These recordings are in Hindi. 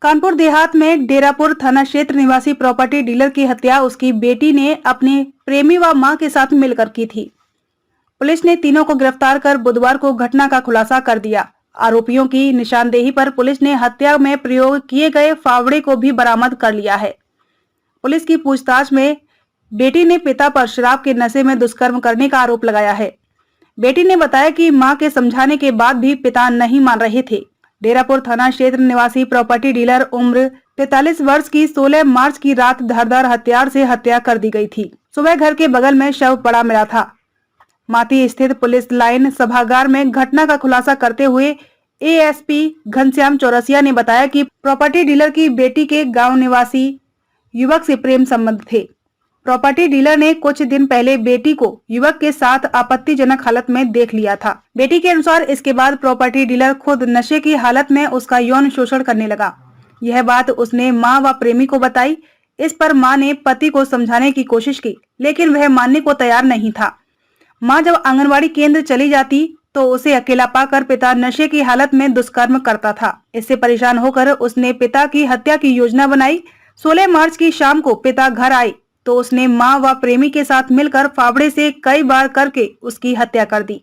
कानपुर देहात में डेरापुर थाना क्षेत्र निवासी प्रॉपर्टी डीलर की हत्या उसकी बेटी ने अपने प्रेमी व मां के साथ मिलकर की थी। पुलिस ने तीनों को गिरफ्तार कर बुधवार को घटना का खुलासा कर दिया। आरोपियों की निशानदेही पर पुलिस ने हत्या में प्रयोग किए गए फावड़े को भी बरामद कर लिया है। पुलिस की पूछताछ में बेटी ने पिता पर शराब के नशे में दुष्कर्म करने का आरोप लगाया है। बेटी ने बताया कि मां के समझाने के बाद भी पिता नहीं मान रहे थे। डेरापुर थाना क्षेत्र निवासी प्रॉपर्टी डीलर उम्र 43 वर्ष की 16 मार्च की रात धारदार हथियार से हत्या कर दी गई थी। सुबह घर के बगल में शव पड़ा मिला था। माती स्थित पुलिस लाइन सभागार में घटना का खुलासा करते हुए एएसपी घनश्याम चौरसिया ने बताया कि प्रॉपर्टी डीलर की बेटी के गांव निवासी युवक से प्रेम संबंध थे। प्रॉपर्टी डीलर ने कुछ दिन पहले बेटी को युवक के साथ आपत्तिजनक हालत में देख लिया था। बेटी के अनुसार इसके बाद प्रॉपर्टी डीलर खुद नशे की हालत में उसका यौन शोषण करने लगा। यह बात उसने मां व प्रेमी को बताई। इस पर मां ने पति को समझाने की कोशिश की, लेकिन वह मानने को तैयार नहीं था। मां जब आंगनवाड़ी केंद्र चली जाती तो उसे अकेला पाकर पिता नशे की हालत में दुष्कर्म करता था। इससे परेशान होकर उसने पिता की हत्या की योजना बनाई। 16 मार्च की शाम को पिता घर आए तो उसने मां व प्रेमी के साथ मिलकर फावड़े से कई बार करके उसकी हत्या कर दी।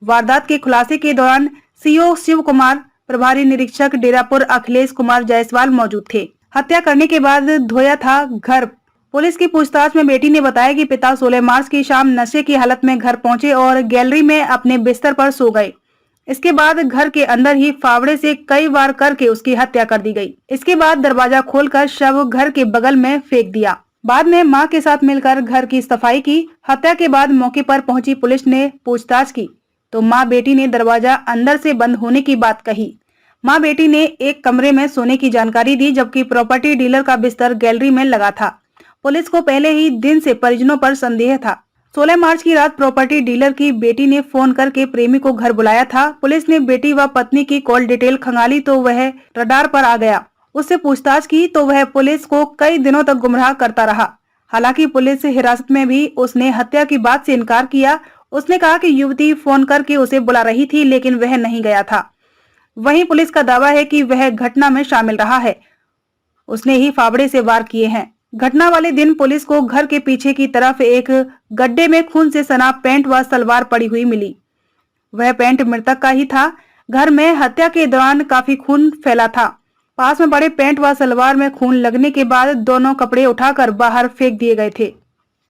वारदात के खुलासे के दौरान सीओ शिव कुमार, प्रभारी निरीक्षक डेरापुर अखिलेश कुमार जायसवाल मौजूद थे। हत्या करने के बाद धोया था घर। पुलिस की पूछताछ में बेटी ने बताया कि पिता 16 मार्च की शाम नशे की हालत में घर पहुंचे और गैलरी में अपने बिस्तर पर सो गए। इसके बाद घर के अंदर ही फावड़े से कई बार करके उसकी हत्या कर दी गई। इसके बाद दरवाजा खोलकर शव घर के बगल में फेंक दिया। बाद में मां के साथ मिलकर घर की सफाई की। हत्या के बाद मौके पर पहुंची पुलिस ने पूछताछ की तो मां बेटी ने दरवाजा अंदर से बंद होने की बात कही। मां बेटी ने एक कमरे में सोने की जानकारी दी, जबकि प्रॉपर्टी डीलर का बिस्तर गैलरी में लगा था। पुलिस को पहले ही दिन से परिजनों पर संदेह था। 16 मार्च की रात प्रॉपर्टी डीलर की बेटी ने फोन करके प्रेमी को घर बुलाया था। पुलिस ने बेटी व पत्नी की कॉल डिटेल खंगाली तो वह रडार पर आ गया। उससे पूछताछ की तो वह पुलिस को कई दिनों तक गुमराह करता रहा। हालांकि पुलिस हिरासत में भी उसने हत्या की बात से इनकार किया। उसने कहा कि युवती फोन करके उसे बुला रही थी, लेकिन वह नहीं गया था। वहीं पुलिस का दावा है कि वह घटना में शामिल रहा है। उसने ही फावड़े से वार किए हैं। घटना वाले दिन पुलिस को घर के पीछे की तरफ एक गड्ढे में खून से सना पैंट व सलवार पड़ी हुई मिली। वह पैंट मृतक का ही था। घर में हत्या के दौरान काफी खून फैला था। पास में पड़े पैंट व सलवार में खून लगने के बाद दोनों कपड़े उठाकर बाहर फेंक दिए गए थे।